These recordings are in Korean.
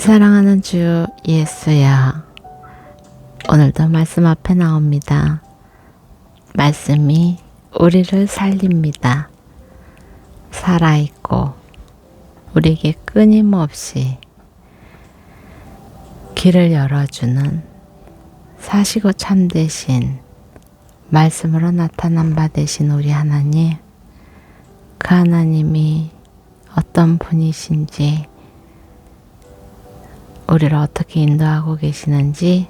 사랑하는 주 예수야, 오늘도 말씀 앞에 나옵니다. 말씀이 우리를 살립니다. 살아있고 우리에게 끊임없이 길을 열어주는 사시고 참되신 말씀으로 나타난 바 되신 우리 하나님, 그 하나님이 어떤 분이신지, 우리를 어떻게 인도하고 계시는지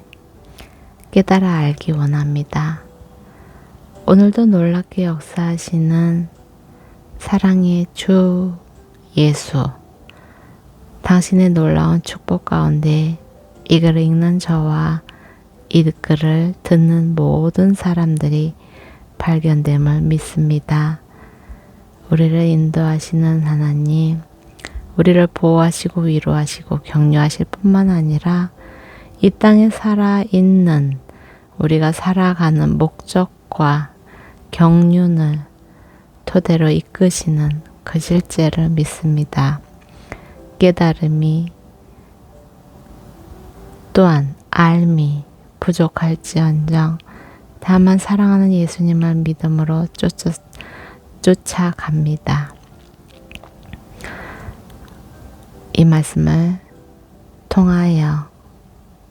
깨달아 알기 원합니다. 오늘도 놀랍게 역사하시는 사랑의 주 예수, 당신의 놀라운 축복 가운데 이 글을 읽는 저와 이 글을 듣는 모든 사람들이 발견됨을 믿습니다. 우리를 인도하시는 하나님, 우리를 보호하시고 위로하시고 격려하실 뿐만 아니라 이 땅에 살아있는 우리가 살아가는 목적과 경륜을 토대로 이끄시는 그 실제를 믿습니다. 깨달음이 또한 알미 부족할지언정 다만 사랑하는 예수님을 믿음으로 쫓아갑니다. 이 말씀을 통하여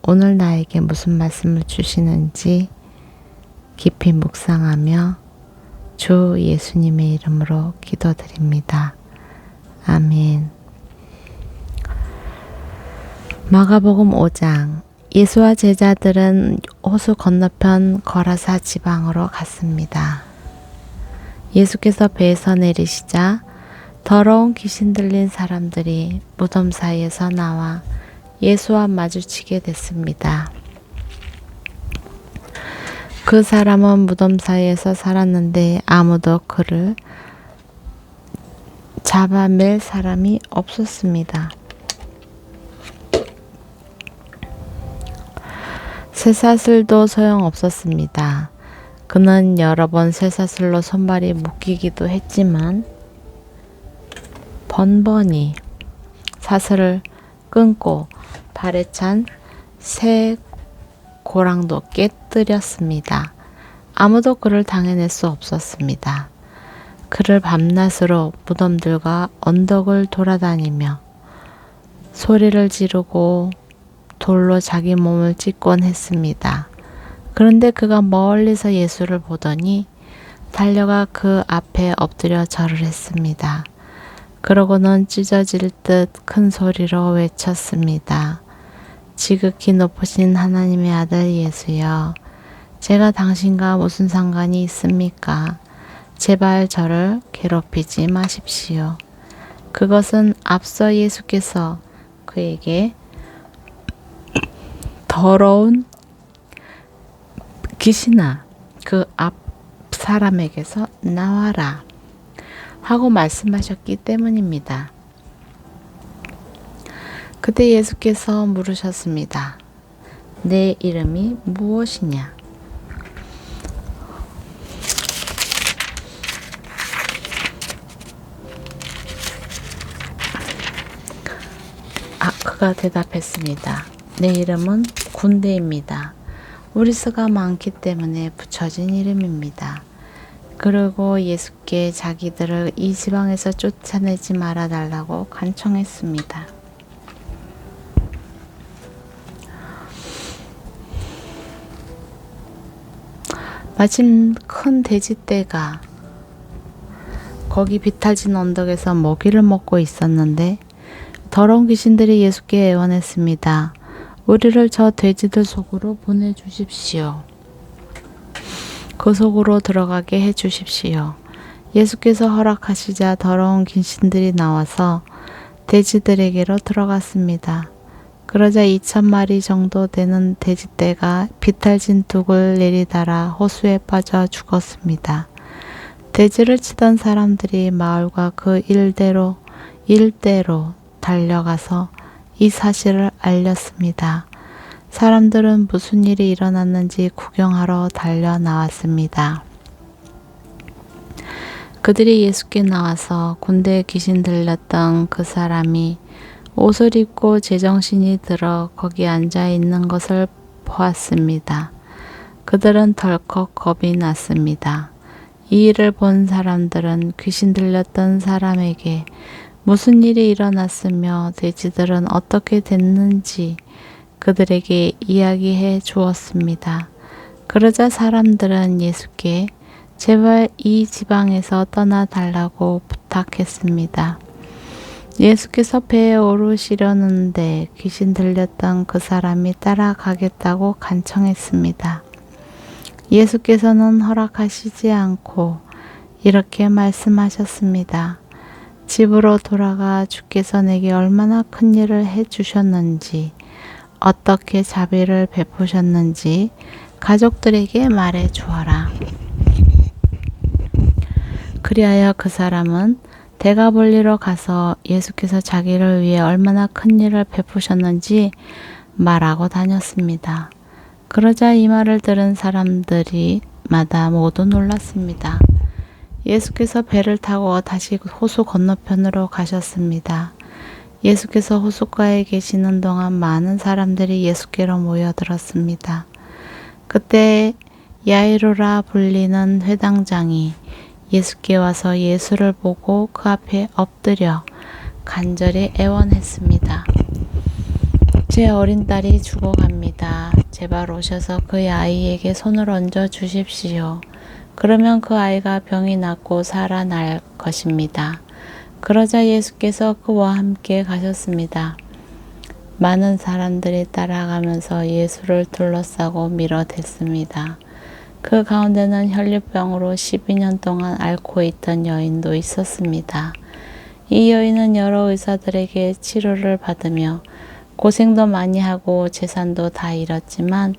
오늘 나에게 무슨 말씀을 주시는지 깊이 묵상하며 주 예수님의 이름으로 기도드립니다. 아멘. 마가복음 5장. 예수와 제자들은 호수 건너편 거라사 지방으로 갔습니다. 예수께서 배에서 내리시자 더러운 귀신 들린 사람들이 무덤 사이에서 나와 예수와 마주치게 됐습니다. 그 사람은 무덤 사이에서 살았는데 아무도 그를 잡아맬 사람이 없었습니다. 쇠사슬도 소용없었습니다. 그는 여러 번 쇠사슬로 손발이 묶이기도 했지만 번번이 사슬을 끊고 발에 찬 새 고랑도 깨뜨렸습니다. 아무도 그를 당해낼 수 없었습니다. 그를 밤낮으로 무덤들과 언덕을 돌아다니며 소리를 지르고 돌로 자기 몸을 찢곤 했습니다. 그런데 그가 멀리서 예수를 보더니 달려가 그 앞에 엎드려 절을 했습니다. 그러고는 찢어질 듯 큰 소리로 외쳤습니다. 지극히 높으신 하나님의 아들 예수여, 제가 당신과 무슨 상관이 있습니까? 제발 저를 괴롭히지 마십시오. 그것은 앞서 예수께서 그에게 더러운 귀신아, 그 앞 사람에게서 나와라 하고 말씀하셨기 때문입니다. 그때 예수께서 물으셨습니다. 내 이름이 무엇이냐? 그가 대답했습니다. 내 이름은 군대입니다. 우리 수가 많기 때문에 붙여진 이름입니다. 그리고 예수께 자기들을 이 지방에서 쫓아내지 말아달라고 간청했습니다. 마침 큰 돼지떼가 거기 비탈진 언덕에서 먹이를 먹고 있었는데 더러운 귀신들이 예수께 애원했습니다. 우리를 저 돼지들 속으로 보내주십시오. 그 속으로 들어가게 해주십시오. 예수께서 허락하시자 더러운 귀신들이 나와서 돼지들에게로 들어갔습니다. 그러자 2,000마리 정도 되는 돼지떼가 비탈진 둑을 내리달아 호수에 빠져 죽었습니다. 돼지를 치던 사람들이 마을과 그 일대로 달려가서 이 사실을 알렸습니다. 사람들은 무슨 일이 일어났는지 구경하러 달려 나왔습니다. 그들이 예수께 나와서 군대에 귀신 들렸던 그 사람이 옷을 입고 제정신이 들어 거기 앉아 있는 것을 보았습니다. 그들은 덜컥 겁이 났습니다. 이 일을 본 사람들은 귀신 들렸던 사람에게 무슨 일이 일어났으며 돼지들은 어떻게 됐는지 그들에게 이야기해 주었습니다. 그러자 사람들은 예수께 제발 이 지방에서 떠나 달라고 부탁했습니다. 예수께서 배에 오르시려는데 귀신 들렸던 그 사람이 따라가겠다고 간청했습니다. 예수께서는 허락하시지 않고 이렇게 말씀하셨습니다. 집으로 돌아가 주께서 내게 얼마나 큰 일을 해 주셨는지, 어떻게 자비를 베푸셨는지 가족들에게 말해 주어라. 그리하여 그 사람은 대가볼리로 가서 예수께서 자기를 위해 얼마나 큰 일을 베푸셨는지 말하고 다녔습니다. 그러자 이 말을 들은 사람들이 마다 모두 놀랐습니다. 예수께서 배를 타고 다시 호수 건너편으로 가셨습니다. 예수께서 호숫가에 계시는 동안 많은 사람들이 예수께로 모여들었습니다. 그때 야이로라 불리는 회당장이 예수께 와서 예수를 보고 그 앞에 엎드려 간절히 애원했습니다. 제 어린 딸이 죽어갑니다. 제발 오셔서 그 아이에게 손을 얹어 주십시오. 그러면 그 아이가 병이 낫고 살아날 것입니다. 그러자 예수께서 그와 함께 가셨습니다. 많은 사람들이 따라가면서 예수를 둘러싸고 밀어댔습니다. 그 가운데는 혈류병으로 12년 동안 앓고 있던 여인도 있었습니다. 이 여인은 여러 의사들에게 치료를 받으며 고생도 많이 하고 재산도 다 잃었지만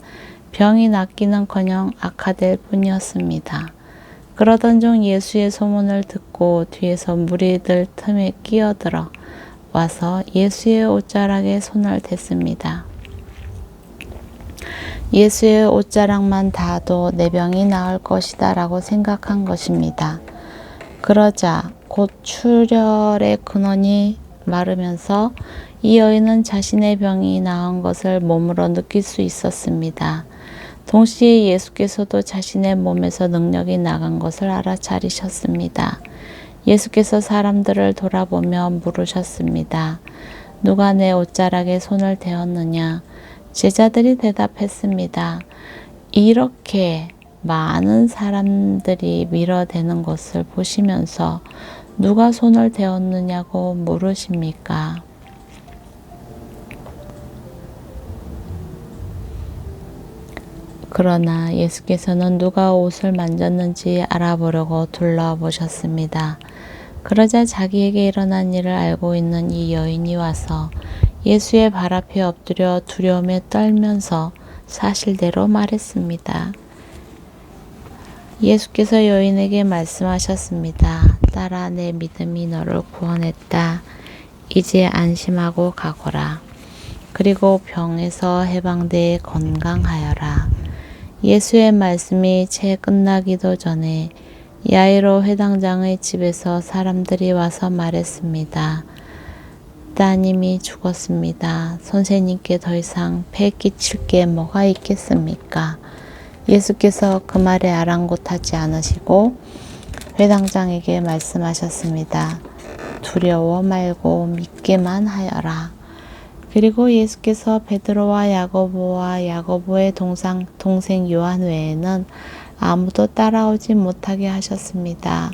병이 낫기는커녕 악화될 뿐이었습니다. 그러던 중 예수의 소문을 듣고 뒤에서 무리들 틈에 끼어들어 와서 예수의 옷자락에 손을 댔습니다. 예수의 옷자락만 닿아도 내 병이 나을 것이다 라고 생각한 것입니다. 그러자 곧 출혈의 근원이 마르면서 이 여인은 자신의 병이 나은 것을 몸으로 느낄 수 있었습니다. 동시에 예수께서도 자신의 몸에서 능력이 나간 것을 알아차리셨습니다. 예수께서 사람들을 돌아보며 물으셨습니다. 누가 내 옷자락에 손을 대었느냐? 제자들이 대답했습니다. 이렇게 많은 사람들이 밀어대는 것을 보시면서 누가 손을 대었느냐고 물으십니까? 그러나 예수께서는 누가 옷을 만졌는지 알아보려고 둘러보셨습니다. 그러자 자기에게 일어난 일을 알고 있는 이 여인이 와서 예수의 발 앞에 엎드려 두려움에 떨면서 사실대로 말했습니다. 예수께서 여인에게 말씀하셨습니다. 딸아, 내 믿음이 너를 구원했다. 이제 안심하고 가거라. 그리고 병에서 해방되어 건강하여라. 예수의 말씀이 채 끝나기도 전에 야이로 회당장의 집에서 사람들이 와서 말했습니다. 따님이 죽었습니다. 선생님께 더 이상 폐 끼칠 게 뭐가 있겠습니까? 예수께서 그 말에 아랑곳하지 않으시고 회당장에게 말씀하셨습니다. 두려워 말고 믿기만 하여라. 그리고 예수께서 베드로와 야고보의 동생 요한 외에는 아무도 따라오지 못하게 하셨습니다.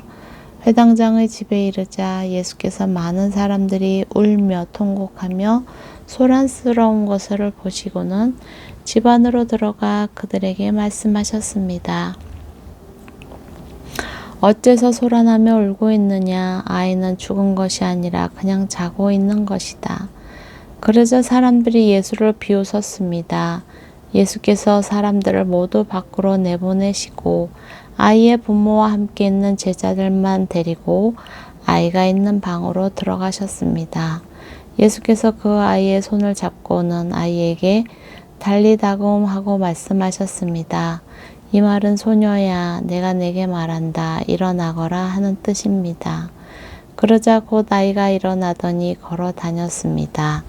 회당장의 집에 이르자 예수께서 많은 사람들이 울며 통곡하며 소란스러운 것을 보시고는 집 안으로 들어가 그들에게 말씀하셨습니다. 어째서 소란하며 울고 있느냐? 아이는 죽은 것이 아니라 그냥 자고 있는 것이다. 그러자 사람들이 예수를 비웃었습니다. 예수께서 사람들을 모두 밖으로 내보내시고 아이의 부모와 함께 있는 제자들만 데리고 아이가 있는 방으로 들어가셨습니다. 예수께서 그 아이의 손을 잡고는 아이에게 달리다금 하고 말씀하셨습니다. 이 말은 소녀야, 내가 내게 말한다. 일어나거라 하는 뜻입니다. 그러자 곧 아이가 일어나더니 걸어 다녔습니다.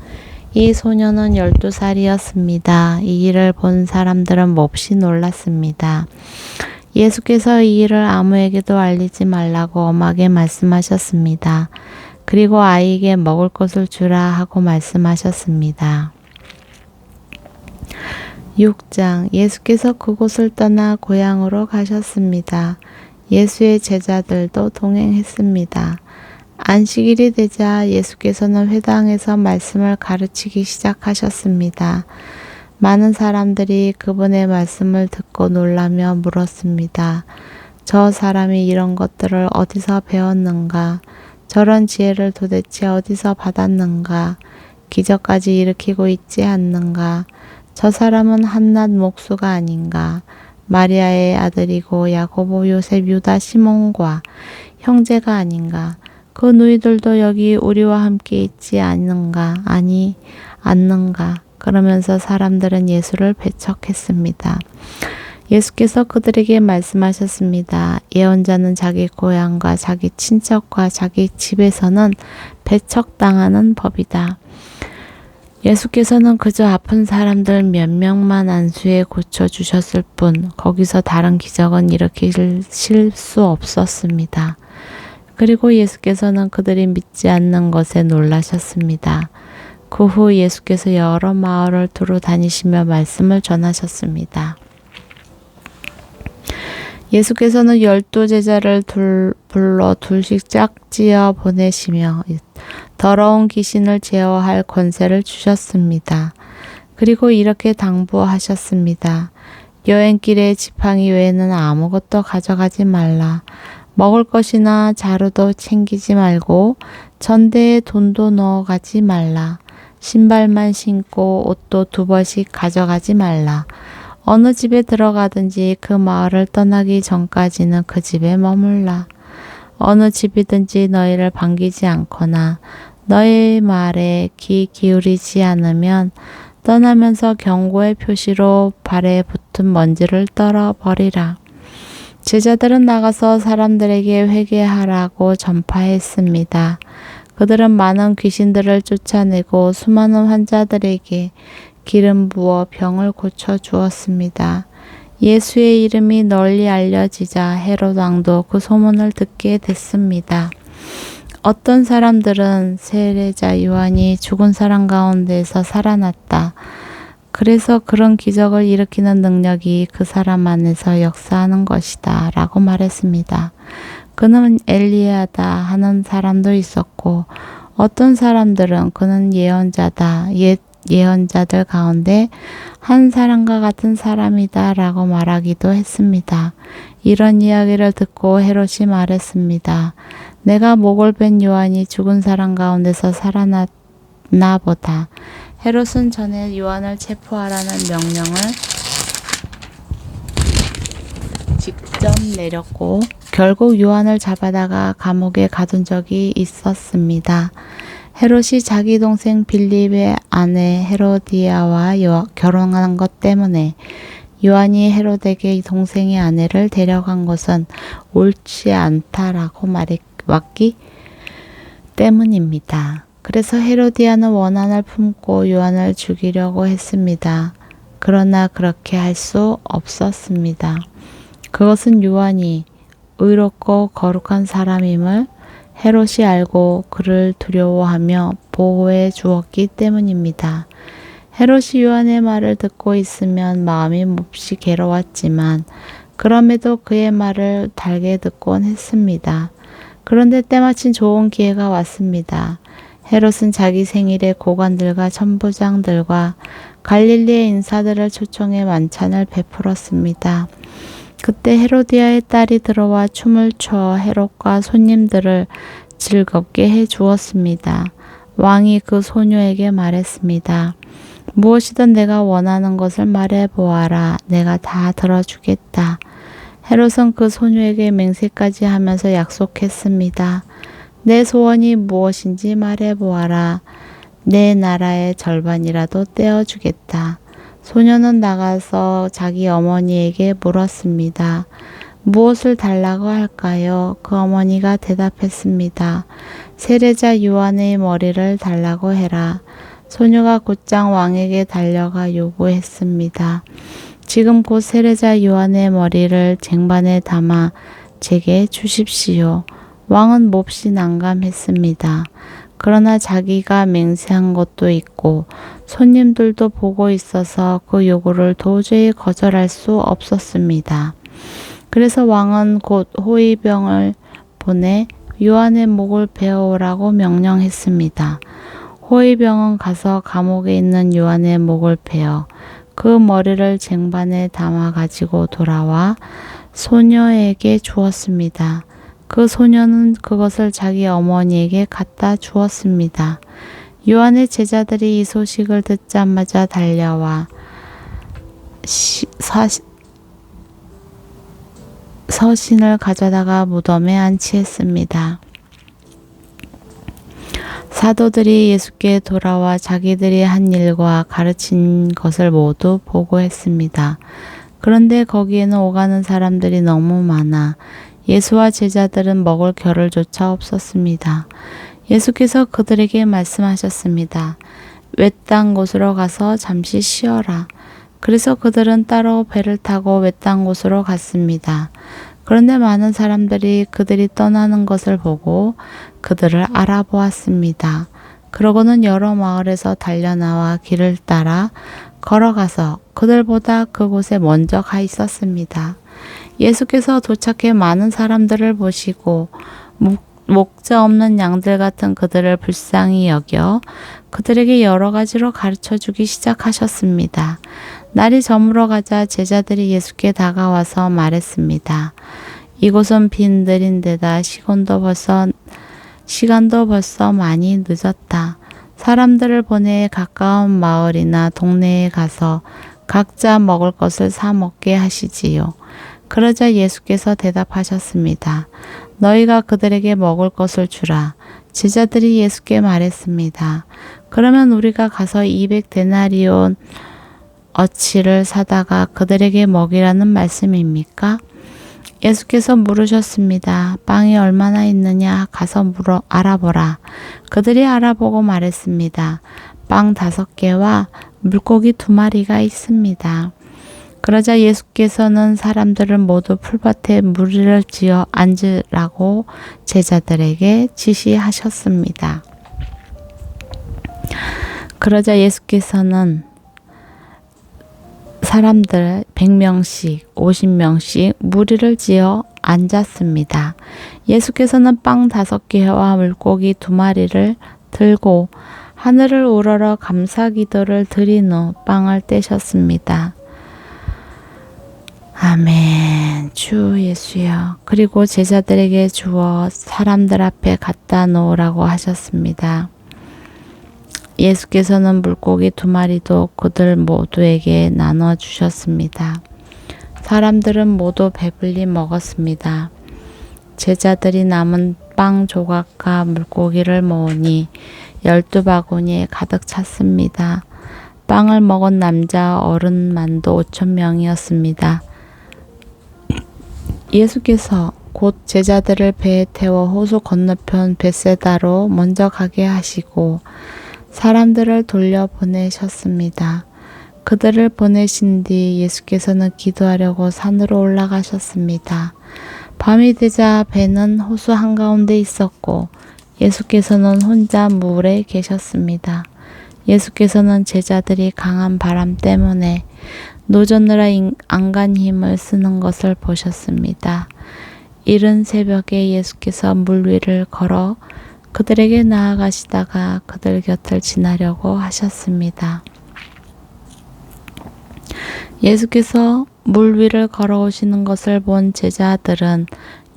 이 소녀는 12살이었습니다. 이 일을 본 사람들은 몹시 놀랐습니다. 예수께서 이 일을 아무에게도 알리지 말라고 엄하게 말씀하셨습니다. 그리고 아이에게 먹을 것을 주라 하고 말씀하셨습니다. 6장 예수께서 그곳을 떠나 고향으로 가셨습니다. 예수의 제자들도 동행했습니다. 안식일이 되자 예수께서는 회당에서 말씀을 가르치기 시작하셨습니다. 많은 사람들이 그분의 말씀을 듣고 놀라며 물었습니다. 저 사람이 이런 것들을 어디서 배웠는가? 저런 지혜를 도대체 어디서 받았는가? 기적까지 일으키고 있지 않는가? 저 사람은 한낱 목수가 아닌가? 마리아의 아들이고 야고보, 요셉, 유다, 시몬과 형제가 아닌가? 그 누이들도 여기 우리와 함께 있지 않는가? 아니, 않는가? 그러면서 사람들은 예수를 배척했습니다. 예수께서 그들에게 말씀하셨습니다. 예언자는 자기 고향과 자기 친척과 자기 집에서는 배척당하는 법이다. 예수께서는 그저 아픈 사람들 몇 명만 안수해 고쳐주셨을 뿐 거기서 다른 기적은 일으키실 수 없었습니다. 그리고 예수께서는 그들이 믿지 않는 것에 놀라셨습니다. 그 후 예수께서 여러 마을을 두루 다니시며 말씀을 전하셨습니다. 예수께서는 12 제자를 불러 둘씩 짝지어 보내시며 더러운 귀신을 제어할 권세를 주셨습니다. 그리고 이렇게 당부하셨습니다. 여행길에 지팡이 외에는 아무것도 가져가지 말라. 먹을 것이나 자루도 챙기지 말고 전대에 돈도 넣어가지 말라. 신발만 신고 옷도 2벌씩 가져가지 말라. 어느 집에 들어가든지 그 마을을 떠나기 전까지는 그 집에 머물라. 어느 집이든지 너희를 반기지 않거나 너희 말에 귀 기울이지 않으면 떠나면서 경고의 표시로 발에 붙은 먼지를 떨어버리라. 제자들은 나가서 사람들에게 회개하라고 전파했습니다. 그들은 많은 귀신들을 쫓아내고 수많은 환자들에게 기름 부어 병을 고쳐 주었습니다. 예수의 이름이 널리 알려지자 헤롯 왕도 그 소문을 듣게 됐습니다. 어떤 사람들은 세례자 요한이 죽은 사람 가운데서 살아났다. 그래서 그런 기적을 일으키는 능력이 그 사람 안에서 역사하는 것이다 라고 말했습니다. 그는 엘리야다 하는 사람도 있었고 어떤 사람들은 그는 예언자다, 예언자들 가운데 한 사람과 같은 사람이다 라고 말하기도 했습니다. 이런 이야기를 듣고 헤롯이 말했습니다. 내가 목을 벤 요한이 죽은 사람 가운데서 살아났나 보다. 헤롯은 전에 요한을 체포하라는 명령을 직접 내렸고 결국 요한을 잡아다가 감옥에 가둔 적이 있었습니다. 헤롯이 자기 동생 빌립의 아내 헤로디아와 결혼한 것 때문에 요한이 헤롯에게 동생의 아내를 데려간 것은 옳지 않다라고 말해왔기 때문입니다. 그래서 헤로디아는 원한을 품고 요한을 죽이려고 했습니다. 그러나 그렇게 할 수 없었습니다. 그것은 요한이 의롭고 거룩한 사람임을 헤롯이 알고 그를 두려워하며 보호해 주었기 때문입니다. 헤롯이 요한의 말을 듣고 있으면 마음이 몹시 괴로웠지만 그럼에도 그의 말을 달게 듣곤 했습니다. 그런데 때마침 좋은 기회가 왔습니다. 헤롯은 자기 생일에 고관들과 천부장들과 갈릴리의 인사들을 초청해 만찬을 베풀었습니다. 그때 헤로디아의 딸이 들어와 춤을 춰 헤롯과 손님들을 즐겁게 해 주었습니다. 왕이 그 소녀에게 말했습니다. 무엇이든 내가 원하는 것을 말해 보아라. 내가 다 들어주겠다. 헤롯은 그 소녀에게 맹세까지 하면서 약속했습니다. 내 소원이 무엇인지 말해 보아라. 내 나라의 절반이라도 떼어주겠다. 소녀는 나가서 자기 어머니에게 물었습니다. 무엇을 달라고 할까요? 그 어머니가 대답했습니다. 세례자 요한의 머리를 달라고 해라. 소녀가 곧장 왕에게 달려가 요구했습니다. 지금 곧 세례자 요한의 머리를 쟁반에 담아 제게 주십시오. 왕은 몹시 난감했습니다. 그러나 자기가 맹세한 것도 있고 손님들도 보고 있어서 그 요구를 도저히 거절할 수 없었습니다. 그래서 왕은 곧 호위병을 보내 요한의 목을 베어오라고 명령했습니다. 호위병은 가서 감옥에 있는 요한의 목을 베어 그 머리를 쟁반에 담아 가지고 돌아와 소녀에게 주었습니다. 그 소녀는 그것을 자기 어머니에게 갖다 주었습니다. 요한의 제자들이 이 소식을 듣자마자 달려와 서신을 가져다가 무덤에 안치했습니다. 사도들이 예수께 돌아와 자기들이 한 일과 가르친 것을 모두 보고했습니다. 그런데 거기에는 오가는 사람들이 너무 많아 예수와 제자들은 먹을 겨를조차 없었습니다. 예수께서 그들에게 말씀하셨습니다. 외딴 곳으로 가서 잠시 쉬어라. 그래서 그들은 따로 배를 타고 외딴 곳으로 갔습니다. 그런데 많은 사람들이 그들이 떠나는 것을 보고 그들을 알아보았습니다. 그러고는 여러 마을에서 달려나와 길을 따라 걸어가서 그들보다 그곳에 먼저 가 있었습니다. 예수께서 도착해 많은 사람들을 보시고 목자 없는 양들 같은 그들을 불쌍히 여겨 그들에게 여러 가지로 가르쳐 주기 시작하셨습니다. 날이 저물어 가자 제자들이 예수께 다가와서 말했습니다. 이곳은 빈들인 데다 시간도 벌써 많이 늦었다. 사람들을 보내 가까운 마을이나 동네에 가서 각자 먹을 것을 사 먹게 하시지요. 그러자 예수께서 대답하셨습니다. 너희가 그들에게 먹을 것을 주라. 제자들이 예수께 말했습니다. 그러면 우리가 가서 200데나리온 어치를 사다가 그들에게 먹이라는 말씀입니까? 예수께서 물으셨습니다. 빵이 얼마나 있느냐 가서 알아보라. 그들이 알아보고 말했습니다. 빵 5개와 물고기 2마리가 있습니다. 그러자 예수께서는 사람들을 모두 풀밭에 무리를 지어 앉으라고 제자들에게 지시하셨습니다. 그러자 예수께서는 사람들 100명씩 50명씩 무리를 지어 앉았습니다. 예수께서는 빵 5개와 물고기 2마리를 들고 하늘을 우러러 감사 기도를 드린 후 빵을 떼셨습니다. 아멘. 주 예수여. 그리고 제자들에게 주어 사람들 앞에 갖다 놓으라고 하셨습니다. 예수께서는 물고기 2마리도 그들 모두에게 나눠 주셨습니다. 사람들은 모두 배불리 먹었습니다. 제자들이 남은 빵 조각과 물고기를 모으니 12바구니에 가득 찼습니다. 빵을 먹은 남자 어른만도 5,000명이었습니다. 예수께서 곧 제자들을 배에 태워 호수 건너편 벳세다로 먼저 가게 하시고 사람들을 돌려보내셨습니다. 그들을 보내신 뒤 예수께서는 기도하려고 산으로 올라가셨습니다. 밤이 되자 배는 호수 한가운데 있었고 예수께서는 혼자 물에 계셨습니다. 예수께서는 제자들이 강한 바람 때문에 노젓느라 안간 힘을 쓰는 것을 보셨습니다. 이른 새벽에 예수께서 물 위를 걸어 그들에게 나아가시다가 그들 곁을 지나려고 하셨습니다. 예수께서 물 위를 걸어오시는 것을 본 제자들은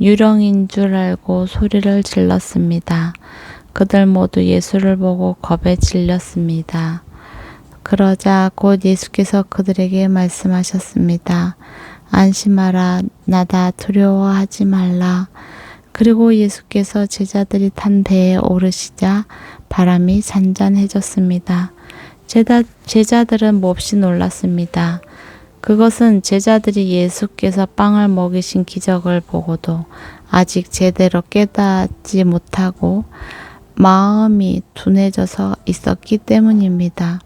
유령인 줄 알고 소리를 질렀습니다. 그들 모두 예수를 보고 겁에 질렸습니다. 그러자 곧 예수께서 그들에게 말씀하셨습니다. 안심하라, 나다, 두려워하지 말라. 그리고 예수께서 제자들이 탄 배에 오르시자 바람이 잔잔해졌습니다. 제자들은 몹시 놀랐습니다. 그것은 제자들이 예수께서 빵을 먹이신 기적을 보고도 아직 제대로 깨닫지 못하고 마음이 둔해져서 있었기 때문입니다.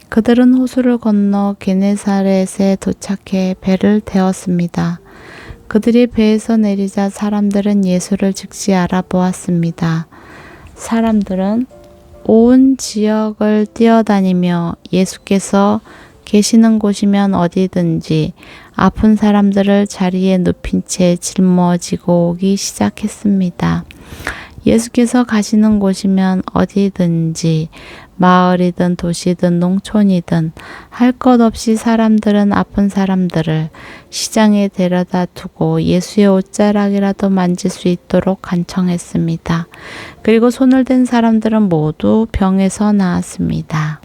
그들은 호수를 건너 게네사렛에 도착해 배를 태웠습니다. 그들이 배에서 내리자 사람들은 예수를 즉시 알아보았습니다. 사람들은 온 지역을 뛰어다니며 예수께서 계시는 곳이면 어디든지 아픈 사람들을 자리에 눕힌 채 짊어지고 오기 시작했습니다. 예수께서 가시는 곳이면 어디든지 마을이든 도시든 농촌이든 할 것 없이 사람들은 아픈 사람들을 시장에 데려다 두고 예수의 옷자락이라도 만질 수 있도록 간청했습니다. 그리고 손을 댄 사람들은 모두 병에서 나았습니다.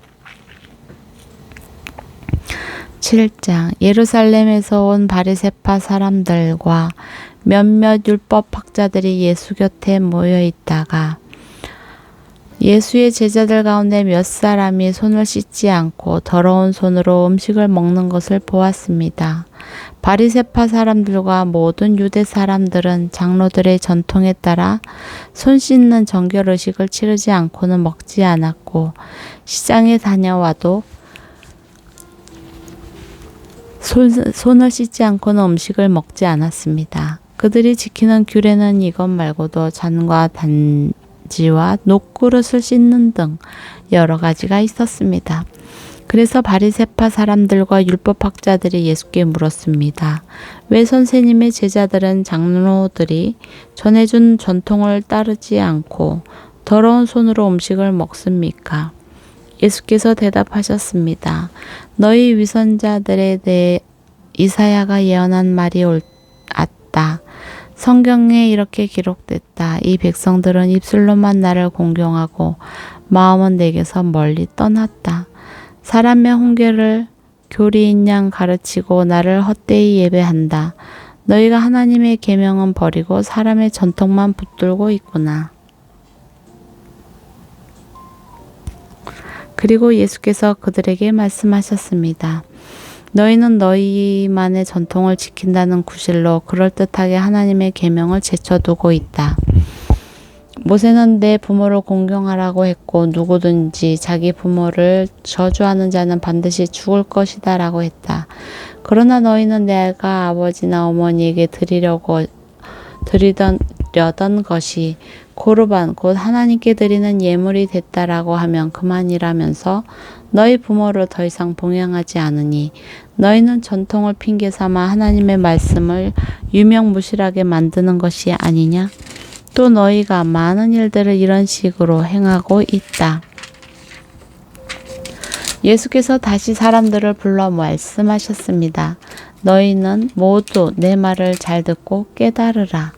7장 예루살렘에서 온 바리새파 사람들과 몇몇 율법학자들이 예수 곁에 모여 있다가 예수의 제자들 가운데 몇 사람이 손을 씻지 않고 더러운 손으로 음식을 먹는 것을 보았습니다. 바리새파 사람들과 모든 유대 사람들은 장로들의 전통에 따라 손 씻는 정결 의식을 치르지 않고는 먹지 않았고 시장에 다녀와도 손을 씻지 않고는 음식을 먹지 않았습니다. 그들이 지키는 규례는 이것 말고도 잔과 단지와 녹그릇을 씻는 등 여러 가지가 있었습니다. 그래서 바리새파 사람들과 율법학자들이 예수께 물었습니다. 왜 선생님의 제자들은 장로들이 전해준 전통을 따르지 않고 더러운 손으로 음식을 먹습니까? 예수께서 대답하셨습니다. 너희 위선자들에 대해 이사야가 예언한 말이 옳았다. 성경에 이렇게 기록됐다. 이 백성들은 입술로만 나를 공경하고 마음은 내게서 멀리 떠났다. 사람의 훈계를 교리인 양 가르치고 나를 헛되이 예배한다. 너희가 하나님의 계명은 버리고 사람의 전통만 붙들고 있구나. 그리고 예수께서 그들에게 말씀하셨습니다. 너희는 너희만의 전통을 지킨다는 구실로 그럴듯하게 하나님의 계명을 제쳐두고 있다. 모세는 내 부모를 공경하라고 했고 누구든지 자기 부모를 저주하는 자는 반드시 죽을 것이다 라고 했다. 그러나 너희는 내가 아버지나 어머니에게 드리려던 것이 고르반 곧 하나님께 드리는 예물이 됐다라고 하면 그만이라면서 너희 부모를 더 이상 봉양하지 않으니 너희는 전통을 핑계 삼아 하나님의 말씀을 유명무실하게 만드는 것이 아니냐? 또 너희가 많은 일들을 이런 식으로 행하고 있다. 예수께서 다시 사람들을 불러 말씀하셨습니다. 너희는 모두 내 말을 잘 듣고 깨달으라.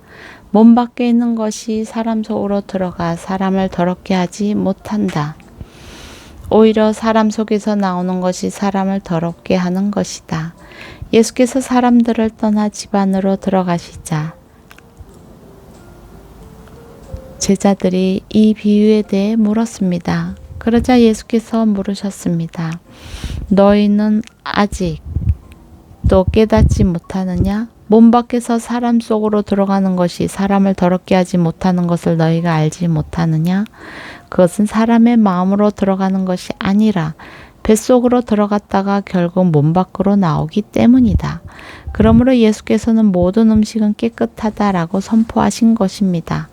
몸 밖에 있는 것이 사람 속으로 들어가 사람을 더럽게 하지 못한다. 오히려 사람 속에서 나오는 것이 사람을 더럽게 하는 것이다. 예수께서 사람들을 떠나 집 안으로 들어가시자 제자들이 이 비유에 대해 물었습니다. 그러자 예수께서 물으셨습니다. 너희는 아직 또 깨닫지 못하느냐? 몸 밖에서 사람 속으로 들어가는 것이 사람을 더럽게 하지 못하는 것을 너희가 알지 못하느냐? 그것은 사람의 마음으로 들어가는 것이 아니라 뱃속으로 들어갔다가 결국 몸 밖으로 나오기 때문이다. 그러므로 예수께서는 모든 음식은 깨끗하다라고 선포하신 것입니다.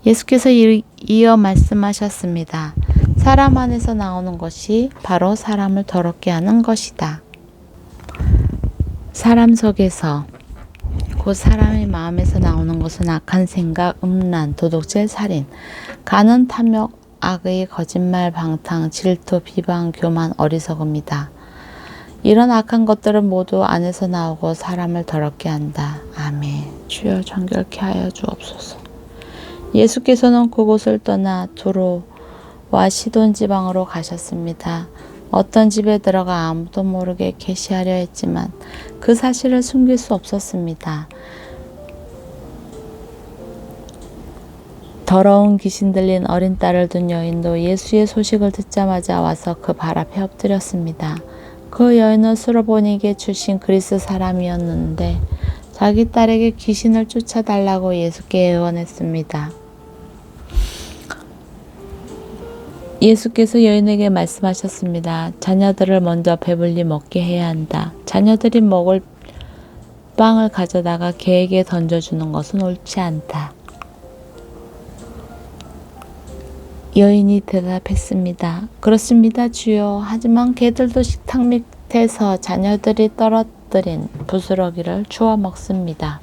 예수께서 이어 말씀하셨습니다. 사람 안에서 나오는 것이 바로 사람을 더럽게 하는 것이다. 사람 속에서 곧 사람의 마음에서 나오는 것은 악한 생각, 음란, 도둑질, 살인, 간음, 탐욕, 악의, 거짓말, 방탕, 질투, 비방, 교만, 어리석음이다. 이런 악한 것들은 모두 안에서 나오고 사람을 더럽게 한다. 아멘. 주여 정결케 하여 주옵소서. 예수께서는 그곳을 떠나 두로와 시돈 지방으로 가셨습니다. 어떤 집에 들어가 아무도 모르게 계시하려 했지만 그 사실을 숨길 수 없었습니다. 더러운 귀신 들린 어린 딸을 둔 여인도 예수의 소식을 듣자마자 와서 그 발 앞에 엎드렸습니다. 그 여인은 수로보니에게 주신 그리스 사람이었는데 자기 딸에게 귀신을 쫓아달라고 예수께 애원했습니다. 예수께서 여인에게 말씀하셨습니다. 자녀들을 먼저 배불리 먹게 해야 한다. 자녀들이 먹을 빵을 가져다가 개에게 던져주는 것은 옳지 않다. 여인이 대답했습니다. 그렇습니다, 주여. 하지만 개들도 식탁 밑에서 자녀들이 떨어뜨린 부스러기를 주워 먹습니다.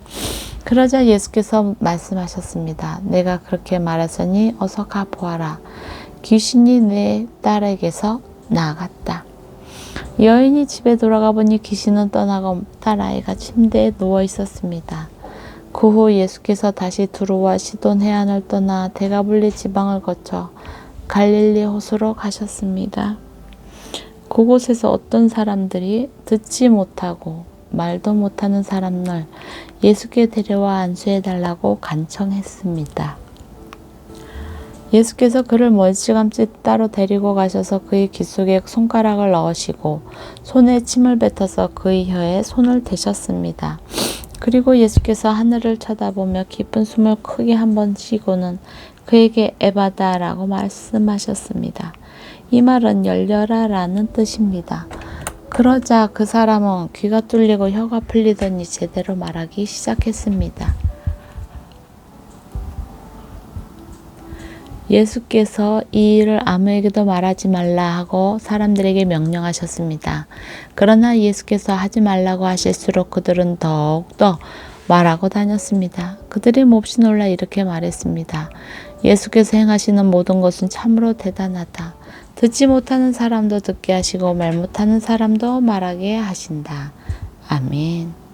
그러자 예수께서 말씀하셨습니다. 내가 그렇게 말했으니 어서 가 보아라. 귀신이 내 딸에게서 나갔다. 여인이 집에 돌아가 보니 귀신은 떠나고 딸아이가 침대에 누워 있었습니다. 그 후 예수께서 다시 두로와 시돈 해안을 떠나 데가블리 지방을 거쳐 갈릴리 호수로 가셨습니다. 그곳에서 어떤 사람들이 듣지 못하고 말도 못하는 사람을 예수께 데려와 안수해 달라고 간청했습니다. 예수께서 그를 멀찌감치 따로 데리고 가셔서 그의 귀 속에 손가락을 넣으시고 손에 침을 뱉어서 그의 혀에 손을 대셨습니다. 그리고 예수께서 하늘을 쳐다보며 깊은 숨을 크게 한번 쉬고는 그에게 에바다라고 말씀하셨습니다. 이 말은 열려라 라는 뜻입니다. 그러자 그 사람은 귀가 뚫리고 혀가 풀리더니 제대로 말하기 시작했습니다. 예수께서 이 일을 아무에게도 말하지 말라 하고 사람들에게 명령하셨습니다. 그러나 예수께서 하지 말라고 하실수록 그들은 더욱더 말하고 다녔습니다. 그들이 몹시 놀라 이렇게 말했습니다. 예수께서 행하시는 모든 것은 참으로 대단하다. 듣지 못하는 사람도 듣게 하시고 말 못하는 사람도 말하게 하신다. 아멘.